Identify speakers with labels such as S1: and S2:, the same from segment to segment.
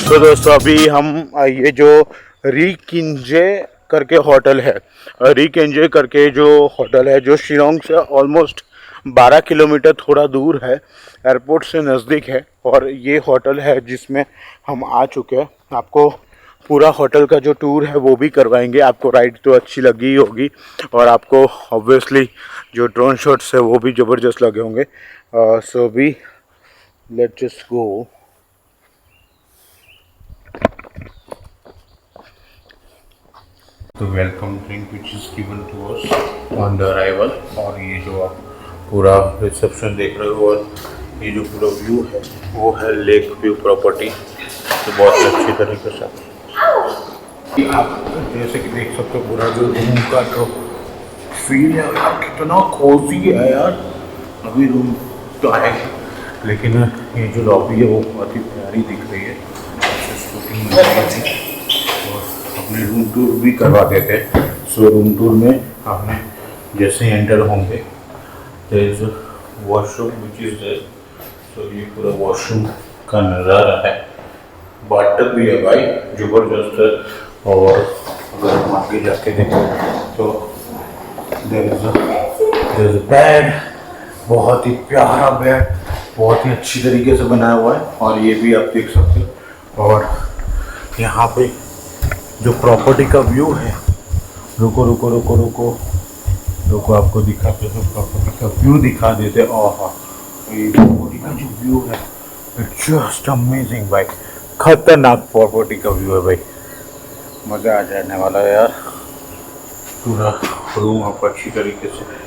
S1: तो दोस्तों अभी हम ये जो रीकिंजे करके होटल है, रीकिंजे करके जो होटल है जो शिलोंग से ऑलमोस्ट 12 किलोमीटर थोड़ा दूर है, एयरपोर्ट से नज़दीक है। और ये होटल है जिसमें हम आ चुके हैं। आपको पूरा होटल का जो टूर है वो भी करवाएंगे। आपको राइड तो अच्छी लगी ही होगी और आपको ऑब्वियसली जो ड्रोन शॉट्स है वो भी ज़बरदस्त लगे होंगे। सो भी लेट्स जस्ट गो। तो welcome drink which is given to us on the arrival. और ये जो आप पूरा रिसेप्शन देख रहे हो और ये जो पूरा व्यू है वो है लेक व्यू प्रॉपर्टी। तो बहुत ही अच्छी तरीके से आप जैसे कि देख सकते हो पूरा जो रूम का जो फील है यार, कितना कोजी है यार। अभी रूम तो है लेकिन ये जो लॉबी है वो बहुत ही प्यारी दिख रही है। अपने रूम टूर भी करवा देते हैं। सो रूम टूर में आपने जैसे ही एंटर होंगे there is washroom which is there. So ये पूरा वॉशरूम का नज़ारा है। बाथटब भी है भाई, ज़बरदस्त है। और अगर हम आगे जाके देखें तो देयर इज बेड, बहुत ही प्यारा बेड, बहुत ही अच्छी तरीके से बनाया हुआ है। और ये भी आप देख सकते हो। और यहाँ पे जो प्रॉपर्टी का व्यू है, रुको रुको रुको रुको रुको आपको दिखाते हैं। प्रॉपर्टी का व्यू दिखा देते। और ये प्रॉपर्टी का जो व्यू है इट्स जस्ट अमेजिंग भाई, खतरनाक प्रॉपर्टी का व्यू है भाई। मज़ा आ जाने वाला है यार। पूरा रूम आपको अच्छी तरीके से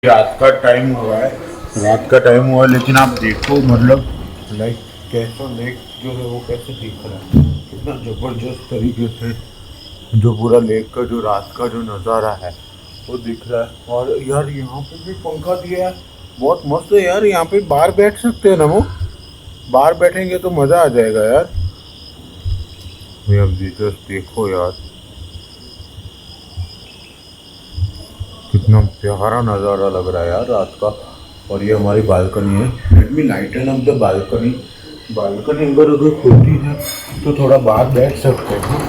S1: रात का टाइम हुआ है, लेकिन आप देखो मतलब लाइक कैसा लेक जो है वो कैसे दिख रहा है, कितना ज़बरदस्त तरीके से जो पूरा लेक का जो रात का जो नज़ारा है वो दिख रहा है। और यार यहाँ पे भी पंखा दिया है, बहुत मस्त है यार। यहाँ पे बाहर बैठ सकते हैं ना, वो बाहर बैठेंगे तो मज़ा आ जाएगा यार। अब देखो यार कितना प्यारा नज़ारा लग रहा है यार रात का। और ये हमारी बालकनी है। Let me lighten up the balcony. Balcony अगर खुलती है तो थोड़ा बाहर बैठ सकते हैं।